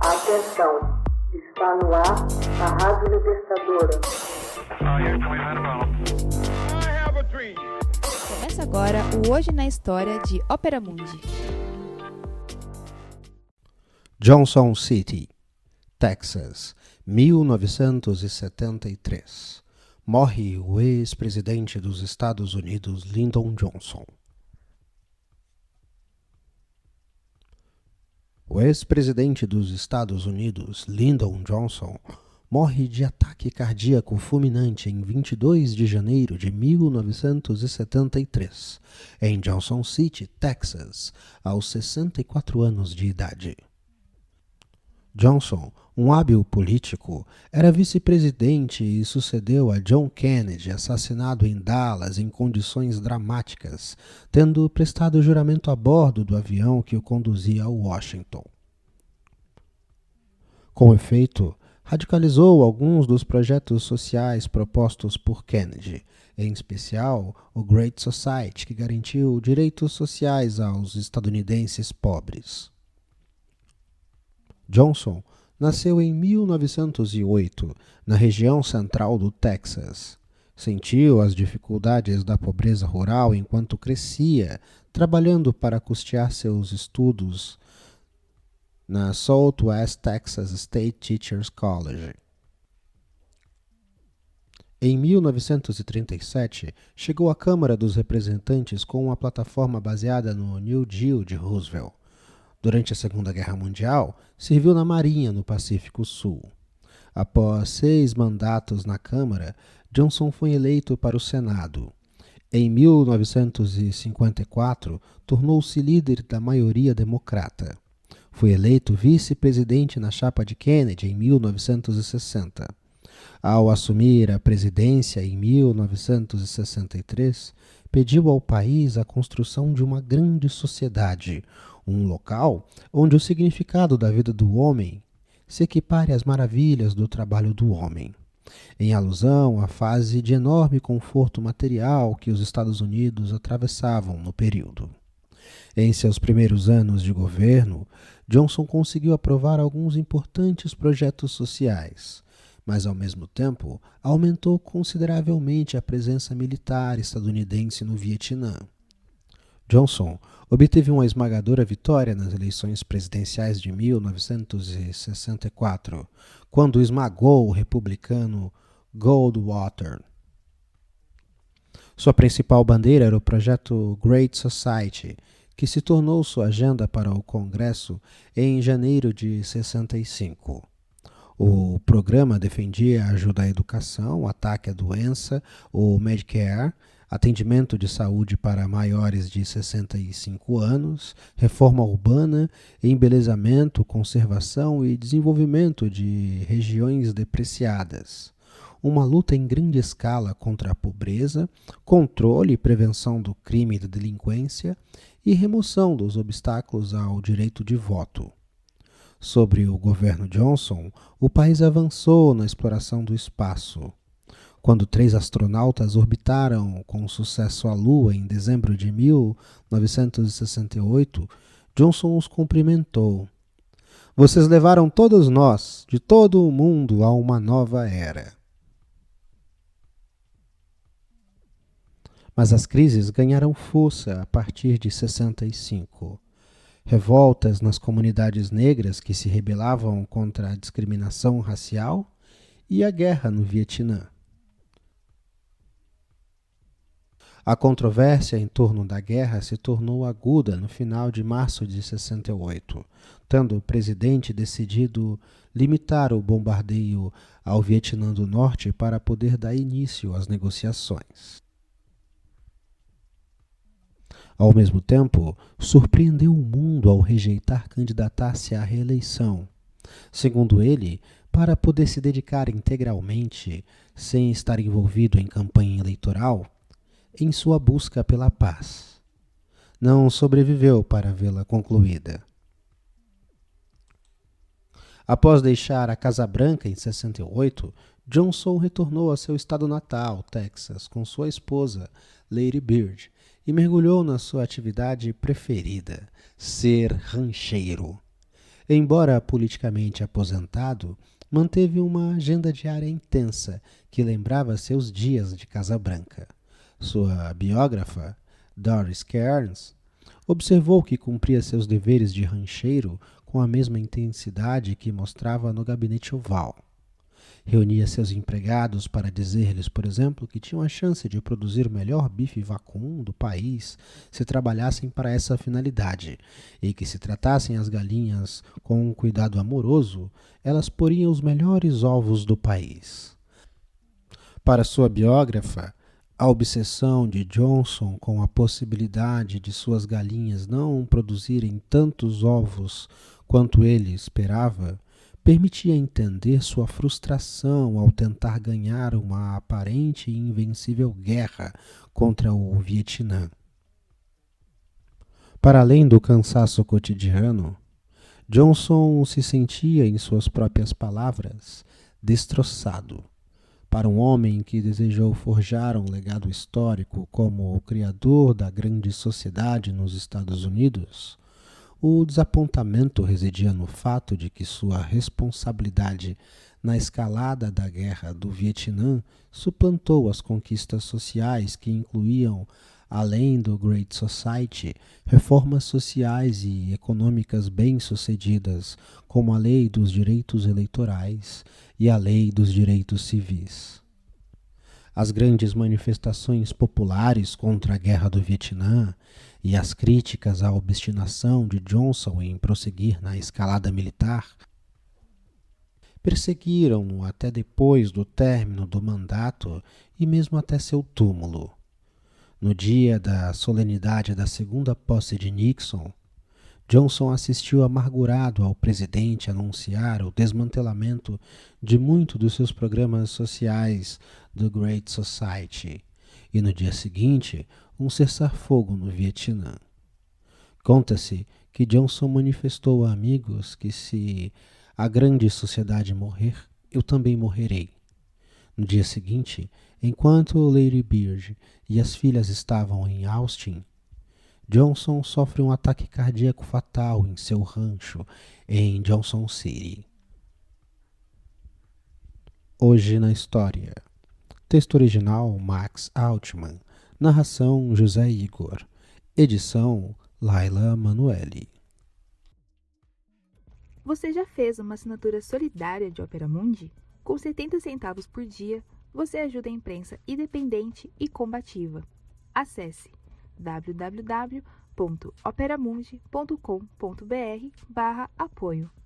Atenção, está no ar a Rádio Libertadora. Começa agora o Hoje na História de Ópera Mundi. Johnson City, Texas, 1973. Morre o ex-presidente dos Estados Unidos, Lyndon Johnson. O ex-presidente dos Estados Unidos, Lyndon Johnson, morre de ataque cardíaco fulminante em 22 de janeiro de 1973, em Johnson City, Texas, aos 64 anos de idade. Johnson, um hábil político, era vice-presidente e sucedeu a John Kennedy, assassinado em Dallas em condições dramáticas, tendo prestado juramento a bordo do avião que o conduzia a Washington. Com efeito, radicalizou alguns dos projetos sociais propostos por Kennedy, em especial o Great Society, que garantiu direitos sociais aos estadunidenses pobres. Johnson nasceu em 1908, na região central do Texas. Sentiu as dificuldades da pobreza rural enquanto crescia, trabalhando para custear seus estudos na Southwest Texas State Teachers College. Em 1937, chegou à Câmara dos Representantes com uma plataforma baseada no New Deal de Roosevelt. Durante a Segunda Guerra Mundial, serviu na Marinha no Pacífico Sul. Após 6 mandatos na Câmara, Johnson foi eleito para o Senado. Em 1954, tornou-se líder da maioria democrata. Foi eleito vice-presidente na chapa de Kennedy em 1960. Ao assumir a presidência em 1963, pediu ao país a construção de uma grande sociedade, um local onde o significado da vida do homem se equipare às maravilhas do trabalho do homem, em alusão à fase de enorme conforto material que os Estados Unidos atravessavam no período. Em seus primeiros anos de governo, Johnson conseguiu aprovar alguns importantes projetos sociais, mas, ao mesmo tempo, aumentou consideravelmente a presença militar estadunidense no Vietnã. Johnson obteve uma esmagadora vitória nas eleições presidenciais de 1964, quando esmagou o republicano Goldwater. Sua principal bandeira era o projeto Great Society, que se tornou sua agenda para o Congresso em janeiro de 65. O programa defendia ajuda à educação, ataque à doença, o Medicare, atendimento de saúde para maiores de 65 anos, reforma urbana, embelezamento, conservação e desenvolvimento de regiões depreciadas. Uma luta em grande escala contra a pobreza, controle e prevenção do crime e da delinquência e remoção dos obstáculos ao direito de voto. Sobre o governo Johnson, o país avançou na exploração do espaço. Quando 3 astronautas orbitaram com sucesso a Lua em dezembro de 1968, Johnson os cumprimentou. "Vocês levaram todos nós, de todo o mundo, a uma nova era." Mas as crises ganharam força a partir de 65. Revoltas nas comunidades negras que se rebelavam contra a discriminação racial e a guerra no Vietnã. A controvérsia em torno da guerra se tornou aguda no final de março de 68, tendo o presidente decidido limitar o bombardeio ao Vietnã do Norte para poder dar início às negociações. Ao mesmo tempo, surpreendeu o mundo ao rejeitar candidatar-se à reeleição. Segundo ele, para poder se dedicar integralmente, sem estar envolvido em campanha eleitoral, em sua busca pela paz. Não sobreviveu para vê-la concluída. Após deixar a Casa Branca em 68, Johnson retornou a seu estado natal, Texas, com sua esposa, Lady Bird, e mergulhou na sua atividade preferida, ser rancheiro. Embora politicamente aposentado, manteve uma agenda diária intensa que lembrava seus dias de Casa Branca. Sua biógrafa, Doris Kearns, observou que cumpria seus deveres de rancheiro com a mesma intensidade que mostrava no gabinete oval. Reunia seus empregados para dizer-lhes, por exemplo, que tinham a chance de produzir o melhor bife vacum do país se trabalhassem para essa finalidade, e que se tratassem as galinhas com um cuidado amoroso, elas poriam os melhores ovos do país. Para sua biógrafa, a obsessão de Johnson com a possibilidade de suas galinhas não produzirem tantos ovos quanto ele esperava permitia entender sua frustração ao tentar ganhar uma aparente e invencível guerra contra o Vietnã. Para além do cansaço cotidiano, Johnson se sentia, em suas próprias palavras, destroçado. Para um homem que desejou forjar um legado histórico como o criador da grande sociedade nos Estados Unidos, o desapontamento residia no fato de que sua responsabilidade na escalada da guerra do Vietnã suplantou as conquistas sociais que incluíam, além do Great Society, reformas sociais e econômicas bem-sucedidas, como a Lei dos Direitos Eleitorais e a Lei dos Direitos Civis. As grandes manifestações populares contra a Guerra do Vietnã e as críticas à obstinação de Johnson em prosseguir na escalada militar perseguiram-no até depois do término do mandato e mesmo até seu túmulo. No dia da solenidade da segunda posse de Nixon, Johnson assistiu amargurado ao presidente anunciar o desmantelamento de muitos dos seus programas sociais do Great Society e, no dia seguinte, um cessar-fogo no Vietnã. Conta-se que Johnson manifestou a amigos que se a grande sociedade morrer, eu também morrerei. No dia seguinte, enquanto Lady Bird e as filhas estavam em Austin, Johnson sofre um ataque cardíaco fatal em seu rancho em Johnson City. Hoje na história. Texto original Max Altman. Narração José Igor. Edição Laila Manuelli. Você já fez uma assinatura solidária de Opera Mundi? Com 70 centavos por dia, você ajuda a imprensa independente e combativa. Acesse www.operamundi.com.br/apoio.